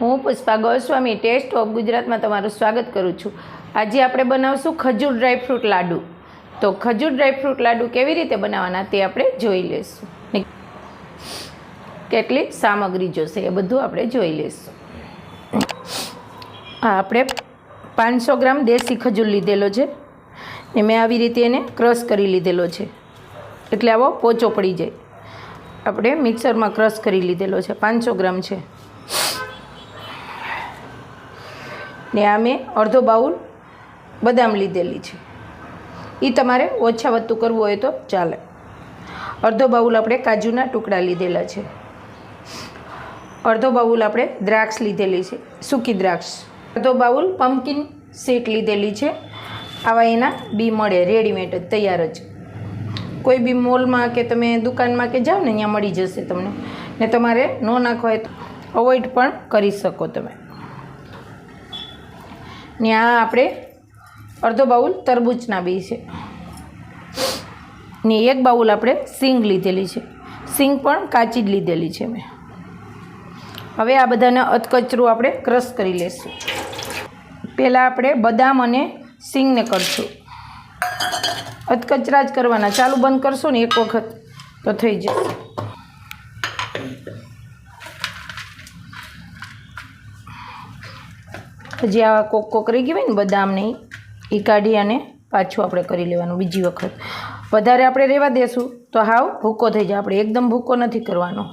હું Pushpa Goswami test of ગુજરાતમાં તમારું સ્વાગત કરું છું। આજે આપણે બનાવશું ખજૂર ડ્રાયફ્રૂટ લાડુ। તો ખજૂર ડ્રાયફ્રૂટ લાડુ કેવી રીતે બનાવવાના તે આપણે જોઈ લઈશું। કેટલી સામગ્રી જોશે એ બધું આપણે જોઈ લઈશું। આ આપણે 500 ગ્રામ દેશી ખજૂર લીધેલો છે ને મેં આવી રીતે એને ક્રશ કરી લીધેલો છે, એટલે આવો પોચો પડી જાય। આપણે મિક્સરમાં ક્રશ કરી લીધેલો છે, 500 ગ્રામ છે। ને આ મેં અડધો બાઉલ બદામ લીધેલી છે, એ તમારે ઓછા વધતું કરવું હોય તો ચાલે। અડધો બાઉલ આપણે કાજુના ટુકડા લીધેલા છે। અડધો બાઉલ આપણે દ્રાક્ષ લીધેલી છે, સૂકી દ્રાક્ષ। અડધો બાઉલ પમ્પકિન સીડ લીધેલી છે। આવા એના બી મળે રેડીમેડ જ, તૈયાર જ। કોઈ બી મોલમાં કે તમે દુકાનમાં કે જાઓ ને ત્યાં મળી જશે તમને, ને તમારે ન નાખવા હોય તો અવોઇડ પણ કરી શકો તમે। ને આ આપણે અડધો બાઉલ તરબૂચના બી છે, ને 1 બાઉલ આપણે સિંગ લીધેલી છે। સિંગ પણ કાચી જ લીધેલી છે મેં। હવે આ બધાને અધકચરું આપણે ક્રશ કરી લઈશું। પહેલાં આપણે બદામ અને સિંગને કરશું, અધકચરા જ કરવાના। ચાલુ બંધ કરશો ને એક વખત તો થઈ જશે। હજી આવા કોક રહી ગયું હોય ને બદામને, એ કાઢી અને પાછું આપણે કરી લેવાનું બીજી વખત। વધારે આપણે રહેવા દેશું તો હાવ ભૂકો થઈ જાય, આપણે એકદમ ભૂકો નથી કરવાનો,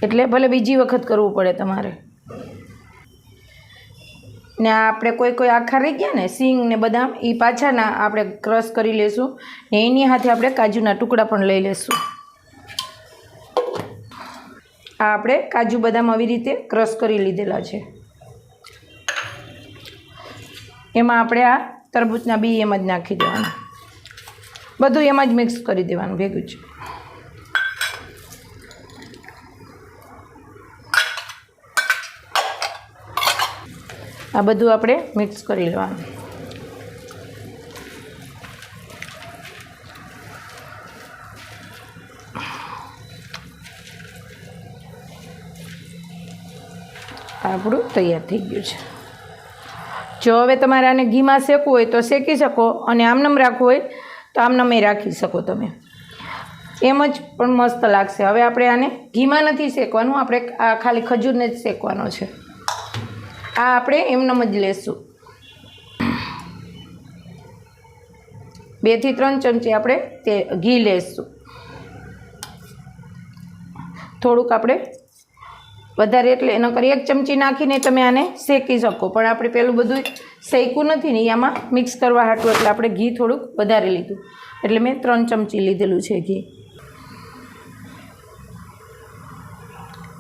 એટલે ભલે બીજી વખત કરવું પડે તમારે। ને આ આપણે કોઈ આખા રહી ગયા ને સિંગ ને બદામ, એ પાછાના આપણે ક્રશ કરી લઈશું, ને એની સાથે આપણે કાજુના ટુકડા પણ લઈ લઈશું। આ આપણે કાજુ બદામ આવી રીતે ક્રશ કરી લીધેલા છે। એમાં આપણે આ તરબૂચના બી એમ જ નાખી દેવાના, બધું એમાં જ મિક્સ કરી દેવાનું ભેગું છે। આ બધું આપણે મિક્સ કરી લેવાનું। આપણું તૈયાર થઈ ગયું છે। જો હવે તમારે આને ઘીમાં શેકવું હોય તો શેકી શકો, અને આમનમ રાખવું હોય તો આમનમે રાખી શકો તમે, એમ જ પણ મસ્ત લાગશે। હવે આપણે આને ઘીમાં નથી શેકવાનું, આપણે આ ખાલી ખજૂરને જ શેકવાનો છે। આ આપણે એમનમ જ લેશું। 2 થી 3 ચમચી આપણે તે ઘી લેશું। થોડુંક આપણે વધારે એટલે એનો કરી 1 ચમચી નાખીને તમે આને શેકી શકો, પણ આપણે પેલું બધું શેક્યું નથી ને આમાં મિક્સ કરવા હાટું, એટલે આપણે ઘી થોડુંક વધારે લીધું, એટલે મેં 3 ચમચી લીધેલું છે ઘી।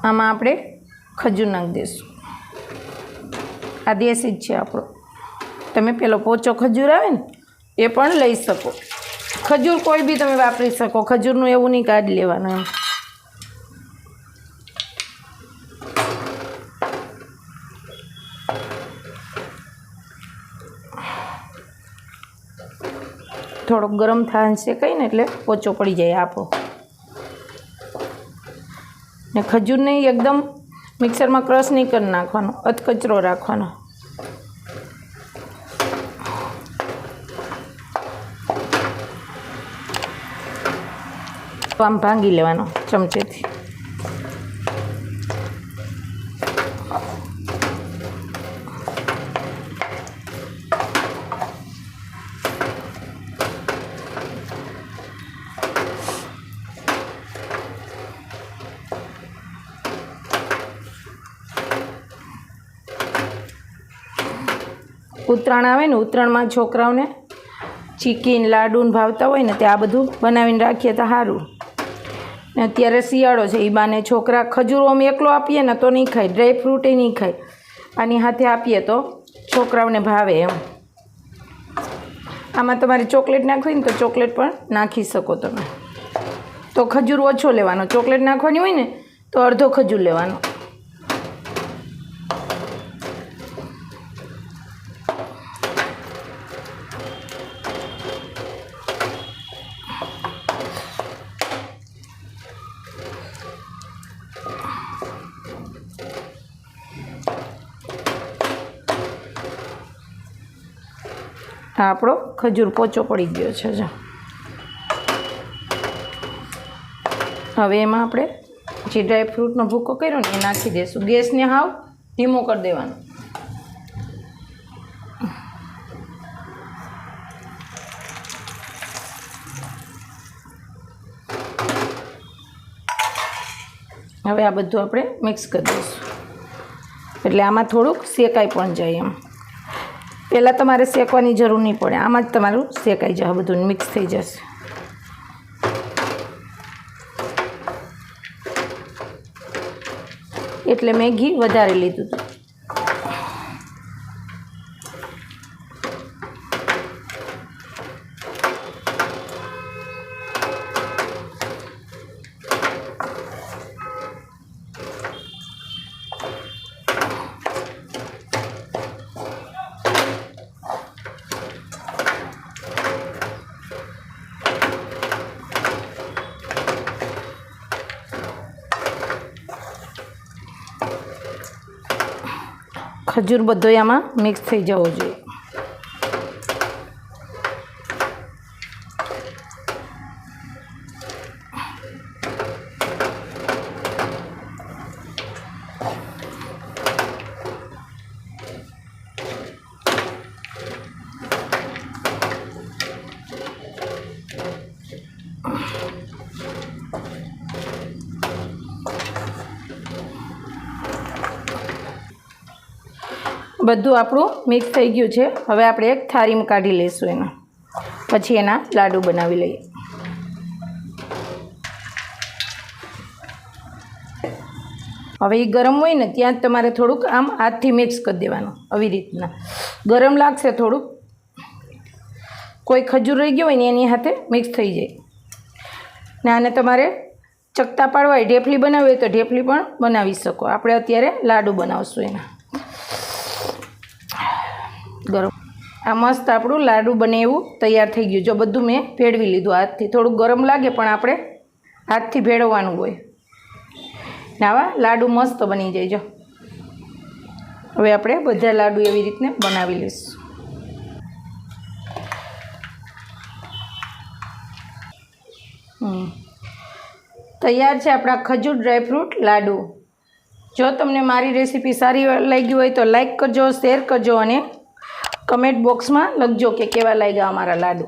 આમાં આપણે ખજૂર નાખી દઈશું। આ દેશી જ છે આપણો, તમે પેલો પોચો ખજૂર આવે ને એ પણ લઈ શકો। ખજૂર કોઈ બી તમે વાપરી શકો, ખજૂરનું એવું નહીં કાઢી લેવાનું એમ। થોડોક ગરમ થાય શેકાય ને એટલે પોચો પડી જાય આપણો। ને ખજૂરને એકદમ મિક્સરમાં ક્રશ નહીં કરી નાખવાનો, અધકચરો રાખવાનો। તો આમ ભાંગી લેવાનો ચમચેથી। ઉત્તરાયણ આવે ને, ઉત્તરાયણમાં છોકરાઓને ચીકીને લાડુને ભાવતા હોય ને, તે આ બધું બનાવીને રાખીએ તો સારું। ને અત્યારે શિયાળો છે, એ બાને છોકરા ખજૂરો અમે એકલો આપીએ ને તો નહીં ખાય, ડ્રાયફ્રૂટ એ નહીં ખાય, આની સાથે આપીએ તો છોકરાઓને ભાવે એમ। આમાં તમારે ચોકલેટ નાખવી ને તો ચોકલેટ પણ નાખી શકો તમે। તો ખજૂર ઓછો લેવાનો, ચોકલેટ નાખવાની હોય ને તો અડધો ખજૂર લેવાનો। આ આપણો ખજૂર પોચો પડી ગયો છે જો. હવે એમાં આપણે જે ડ્રાયફ્રૂટનો ભૂકો કર્યો ને એ નાખી દઈશું. ગેસને હાવ ધીમો કરી દેવાનો. હવે આ બધું આપણે મિક્સ કરી દઈશું એટલે આમાં થોડુંક શેકાઈ પણ જાય એમ. પહેલાં તમારે શેકવાની જરૂર નહીં પડે, આમાં જ તમારું શેકાઈ જાય, બધું મિક્સ થઈ જશે. એટલે મેં ઘી વધારે લીધું હતું. ખજૂર બધો આમાં મિક્સ થઈ જવો જોઈએ. બધું આપણું મિક્સ થઈ ગયું છે. હવે આપણે એક થાળીમાં કાઢી લઈશું એના, પછી એના લાડુ બનાવી લઈએ. હવે એ ગરમ હોય ને ત્યાં જ તમારે થોડુંક આમ હાથથી મિક્સ કરી દેવાનું. આવી રીતના ગરમ લાગશે થોડુંક, કોઈ ખજૂર રહી ગયો હોય ને એની હાથે મિક્સ થઈ જાય. ને આને તમારે ચકતા પાડવા હોય, ઢેફલી બનાવવી હોય તો ઢેફલી પણ બનાવી શકો. આપણે અત્યારે લાડુ બનાવશું એના. ગરમ આ મસ્ત આપણું લાડુ બને એવું તૈયાર થઈ ગયું. જો બધું મેં ભેળવી લીધું હાથથી. થોડુંક ગરમ લાગે પણ આપણે હાથથી ભેળવવાનું હોય ને આવા લાડુ મસ્ત બની જાય. જો હવે આપણે બધા લાડુ એવી રીતને બનાવી લઈશું. તૈયાર છે આપણા ખજૂર ડ્રાયફ્રૂટ લાડુ. જો તમને મારી રેસીપી સારી લાગી હોય તો લાઈક કરજો, શેર કરજો અને કમેન્ટ બોક્સમાં લખજો કે કેવા લાગ્યા અમારા લાડુ.